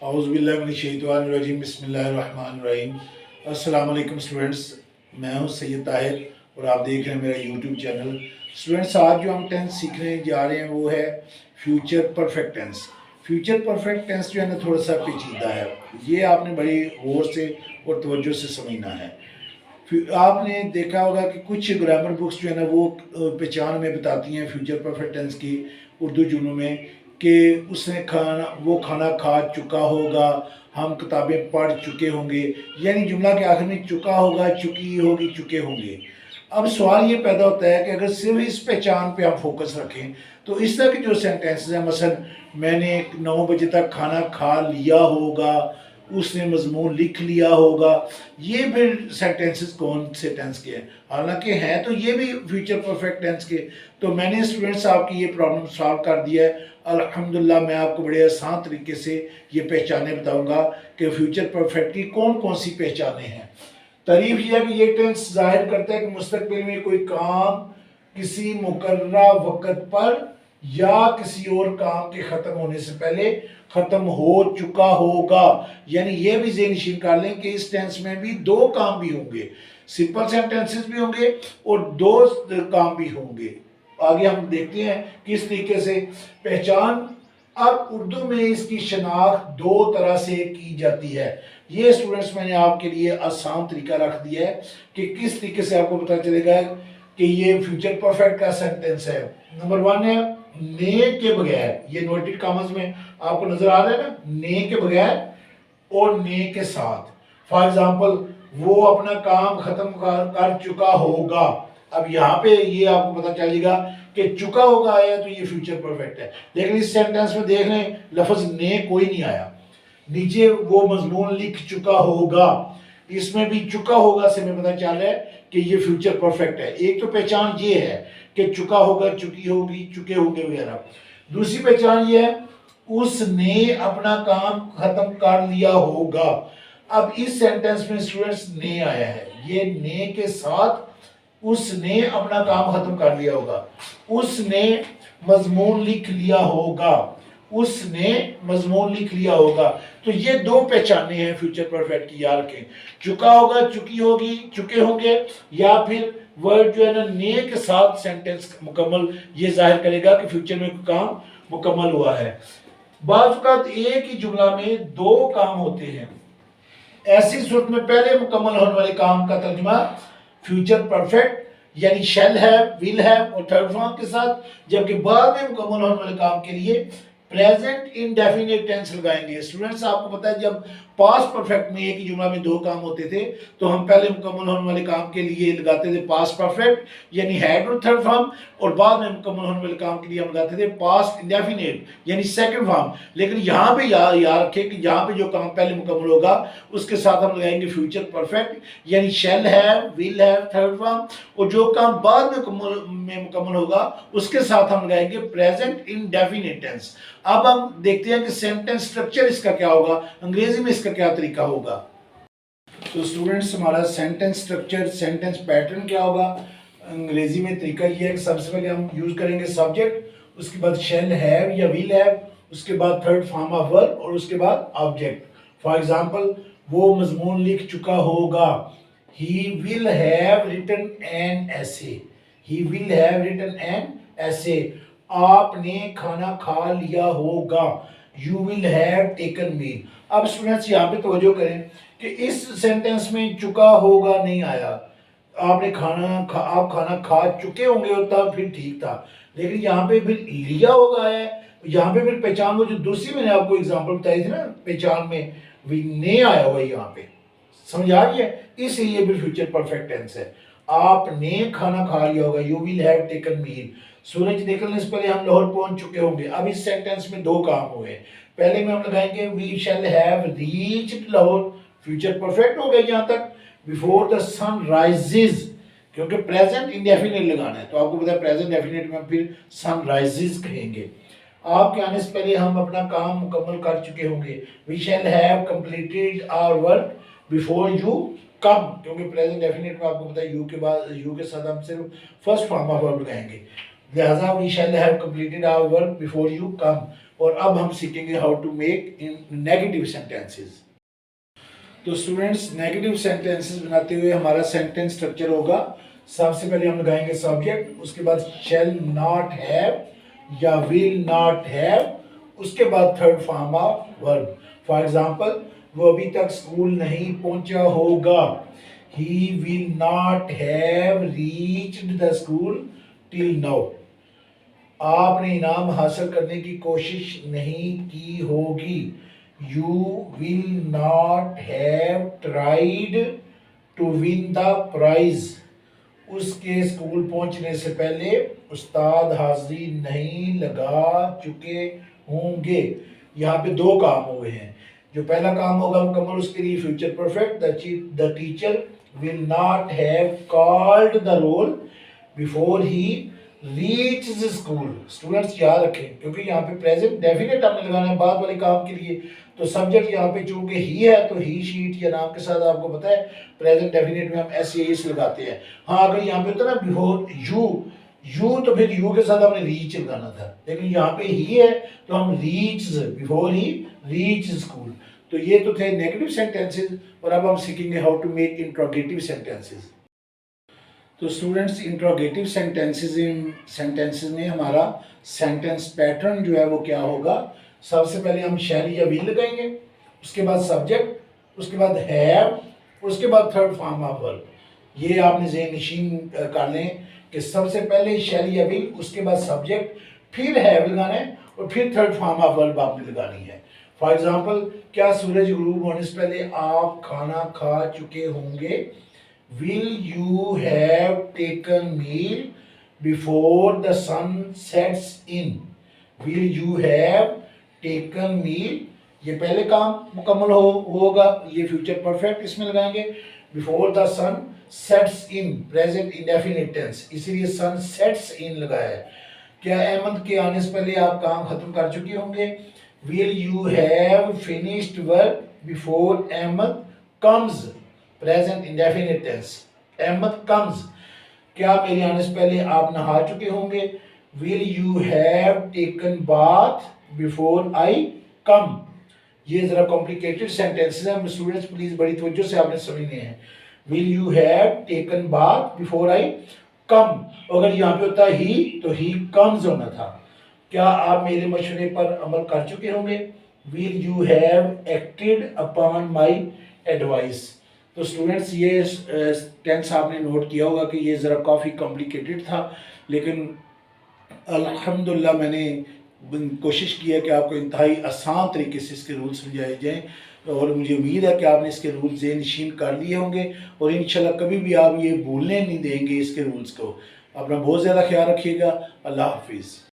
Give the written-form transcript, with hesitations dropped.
औज़ुबिल्लाहिमिनश्शैतानिर्रजीम बिस्मिल्लाहिर्रहमानिर्रहीम। अस्सलाम वालेकुम स्टूडेंट्स, मैं हूं सैयद ताहिर और आप देख रहे हैं मेरा यूट्यूब चैनल। स्टूडेंट्स, आज जो हम टेंस सीखने जा रहे हैं वो है future perfect tense. Future perfect tense जो है ना थोड़ा सा पेचीदा है, ये आपने बड़ी गौर से और तवज्जो से समझना है। आपने देखा होगा कि कुछ ग्रामर बुक्स जो है ना वो पहचान में बताती हैं फ्यूचर परफेक्ट टेंस की उर्दू जुमलों में कि उसने खाना खा चुका होगा, हम किताबें पढ़ चुके होंगे, यानी जुमला के आखिर में चुका होगा, चुकी होगी, चुके होंगे। अब सवाल ये पैदा होता है कि अगर सिर्फ इस पहचान पे हम फोकस रखें तो इस तरह के जो सेंटेंसेस हैं, मसलन मैंने 9 बजे तक खाना खा लिया होगा, उसने मजमून लिख लिया होगा, ये फिर सेंटेंसेस कौन से टेंस के हैं? हालांकि हैं तो ये भी फ्यूचर परफेक्ट टेंस के। तो मैंने स्टूडेंट्स आपकी ये प्रॉब्लम सॉल्व कर दिया है अल्हम्दुलिल्लाह। मैं आपको बड़े आसान तरीके से ये पहचाने बताऊंगा कि फ्यूचर परफेक्ट की कौन कौन सी पहचाने हैं। तारीफ यह है कि ये टेंस जाहिर करता है कि मुस्तकबिल में कोई काम किसी मुकर्ररा वक़्त पर या किसी और काम के ख़त्म होने से पहले ख़त्म हो चुका होगा। यानी ये भी ज़हन कर लें कि इस टेंस में भी दो काम भी होंगे, सिंपल सेंटेंसेस भी होंगे और दो काम भी होंगे। आगे हम देखते हैं किस तरीके से पहचान। अब उर्दू में इसकी शनाख्त दो तरह से की जाती है। ये स्टूडेंट्स मैंने आपके लिए आसान तरीका रख दिया है कि किस तरीके से आपको पता चलेगा कि ये फ्यूचर परफेक्ट का सेंटेंस है। नंबर 1 है ने के बगैर, ये नोटेड कॉमर्स में आपको नजर आ रहा है ना, ने के बगैर और ने के साथ। फॉर एग्जाम्पल, वो अपना काम खत्म कर चुका होगा। अब यहाँ पे ये आपको पता चलेगा कि चुका होगा आया तो ये फ्यूचर परफेक्ट है, लेकिन इस सेंटेंस में देख लें लफ्ज ने कोई नहीं आया। नीचे वो मजमून लिख चुका होगा, इसमें भी चुका होगा से हमें पता चल रहा है कि ये फ्यूचर परफेक्ट है। एक तो पहचान ये है कि चुका होगा, चुकी होगी, चुके होंगे वगैरह। दूसरी पहचान ये है उसने अपना काम खत्म कर लिया होगा। अब इस सेंटेंस में स्टूडेंट्स ने आया है, ये ने के साथ उसने अपना काम खत्म कर लिया होगा, उसने मजमून लिख लिया होगा, उसने मजमून लिख लिया होगा। तो ये दो पहचाने हैं फ्यूचर परफेक्ट की, याद रखें। चुका होगा, चुकी होगी, चुके होंगे, या फिर वर्ड जो है ना ने के साथ सेंटेंस मुकम्मल ये जाहिर करेगा कि फ्यूचर में काम मुकम्मल हुआ है। बाज़ औक़ात एक ही जुमला में दो काम होते हैं, ऐसी सूरत में पहले मुकम्मल होने वाले काम का तर्जुमा फ्यूचर परफेक्ट यानी शेल है, विल है और थर्ड फॉर्म के साथ, जबकि बाद में मुकम्मल होने वाले काम के लिए प्रेजेंट इंडेफिनिट टेंस लगाएंगे। स्टूडेंट्स, आपको पता है जब पास्ट परफेक्ट में एक ही जुमला में दो काम होते थे तो हम पहले मुकम्मल होने वाले काम के लिए लगाते थे पास्ट परफेक्ट यानी हैड और थर्ड फॉर्म, और बाद में मुकम्मल होने वाले काम के लिए हम लगाते थे पास्ट इंडेफिनिट यानी सेकंड फॉर्म। लेकिन यहाँ पे याद रखें कि यहाँ पे जो काम पहले मुकम्मल होगा उसके साथ हम लगाएंगे फ्यूचर परफेक्ट यानी शेल है, विल है, थर्ड फॉर्म, और जो काम बाद में मुकम्मल होगा उसके साथ हम लगाएंगे प्रेजेंट इंडेफिनिट टेंस। अब हम देखते हैं कि सेंटेंस स्ट्रक्चर इसका क्या होगा, अंग्रेजी में इसका क्या तरीका होगा। तो स्टूडेंट्स, हमारा सेंटेंस स्ट्रक्चर, सेंटेंस पैटर्न क्या होगा अंग्रेजी में? तरीका ये है कि सबसे पहले हम यूज करेंगे सब्जेक्ट, उसके बाद शेल हैव या विल हैव, उसके बाद थर्ड फॉर्म ऑफ वर्ब और उसके बाद ऑब्जेक्ट। फॉर एग्जांपल, वो मजमून लिख चुका होगा, he will have written an essay, he will have written an essay. आपने खाना खा लिया होगा, you will have taken meal. अब स्टूडेंट्स यहाँ पे तवज्जो करें कि इस सेंटेंस में चुका होगा नहीं आया। आप खाना खा चुके होंगे होता फिर ठीक था, लेकिन यहाँ पे फिर लिया होगा है। यहाँ पे फिर पहचान वो जो दूसरी मैंने आपको एग्जांपल बताई थी ना, पहचान में भी ने आया हुआ है यहाँ पे, समझ आ रही है? इसलिए फिर फ्यूचर परफेक्ट टेंस है। आपने खाना खा लिया होगा, यू विल हैव टेकन मील। सूरज निकलने से पहले हम लाहौर पहुंच चुके होंगे। अब इस सेंटेंस में दो काम हुए, पहले में हम लगाएंगे we shall have reached Lahore, future perfect हो गया यहाँ तक, बिफोर द सन राइजेज, क्योंकि प्रेजेंट इंडेफिनिट लगाना है तो आपको पता है प्रेजेंट डेफिनेट में फिर सन राइजेज कहेंगे। आपके आने से पहले हम अपना काम मुकम्मल कर चुके होंगे, we shall have completed our work before you come, क्योंकि प्रेजेंट डेफिनेट में आपको पता है यू के बाद यू के साथ हम सिर्फ फर्स्ट फॉर्म ऑफ वर्ब लगाएंगे, लिहाजा we shall have completed our work before you come. और अब हम सीखेंगे how to make in negative sentences. तो स्टूडेंट्स, नेगेटिव सेंटेंसेस बनाते हुए हमारा सेंटेंस स्ट्रक्चर होगा, सबसे पहले हम लगाएंगे सब्जेक्ट, उसके बाद शैल नॉट हैव या विल नॉट हैव, उसके बाद third form of verb. For example, वो अभी तक स्कूल नहीं पहुंचा होगा, he will not have reached the school till now. आपने इनाम हासिल करने की कोशिश नहीं की होगी, you will not have tried to win the prize. उसके स्कूल पहुंचने से पहले उस्ताद हाजिरी नहीं लगा चुके होंगे। यहाँ पे दो काम हुए हैं। जो पहला काम होगा मुकम्मल, उसके लिए future perfect, the teacher will not have called the roll before he reach school. Students याद रखें, क्योंकि यहाँ पे प्रेजेंट डेफिनेट आपने लगाना है बाद वाले काम के लिए, तो सब्जेक्ट यहाँ पे चूंकि ही है तो ही शीट या नाम के साथ आपको पता है प्रेजेंट डेफिनेट में हम एस या एस लगाते हैं। हाँ, अगर यहाँ पे होता ना बिफोर यू तो फिर यू के साथ हमने रीच लगाना था, लेकिन यहाँ पे ही है तो हम reach, before he reach school. तो ये तो थे नेगेटिव सेंटेंसेस, और अब हम सीखेंगे how to make interrogative sentences. तो स्टूडेंट्स, इंट्रोगेटिव सेंटेंसेस में हमारा सेंटेंस पैटर्न जो है वो क्या होगा, सबसे पहले हम शैल या विल लगाएंगे, उसके बाद सब्जेक्ट, उसके बाद हैव, उसके बाद थर्ड फॉर्म ऑफ वर्ब। ये आपने ज़हन नशीन कर लें कि सबसे पहले शैल या विल, उसके बाद सब्जेक्ट, फिर हैव लगाना है और फिर थर्ड फॉर्म ऑफ वर्ब आपने लगानी है। फॉर एग्जाम्पल, क्या सूरज गुरूब होने से पहले आप खाना खा चुके होंगे, will you have taken meal before the sun sets in. Will you have taken meal, ये पहले काम मुकम्मल होगा, ये फ्यूचर परफेक्ट इसमें लगाएंगे। Before the sun sets in, present indefinite tense, इसीलिए सन सेट्स इन लगाया है। क्या अहमद के आने से पहले आप काम खत्म कर चुके होंगे, will you have finished work before Ahmad comes, present indefinite tense, Ahmad comes. क्या मेरे आने से पहले आप नहा चुके होंगे, will you have taken bath before I come. ये जरा कॉम्प्लिकेटेड सेंटेंसेस हैं स्टूडेंट्स, प्लीज बड़ी तवज्जो से आपने समझने हैं। Will you have taken bath before I come, अगर यहाँ पे होता ही तो ही कम्स होना था। क्या आप मेरे मशवरे पर अमल कर चुके होंगे, will you have acted upon my advice. तो स्टूडेंट्स, ये टेंस आपने नोट किया होगा कि ये ज़रा काफ़ी कॉम्प्लिकेटेड था, लेकिन अल्हम्दुलिल्लाह मैंने कोशिश की है कि आपको इंतहाई आसान तरीके से इसके रूल समझाए जाएँ, और मुझे उम्मीद है कि आपने इसके रूल्स ज़हन नशीन कर लिए होंगे और इंशाल्लाह कभी भी आप ये भूलने नहीं देंगे इसके रूल्स को। अपना बहुत ज़्यादा ख्याल रखिएगा। अल्लाह हाफिज़।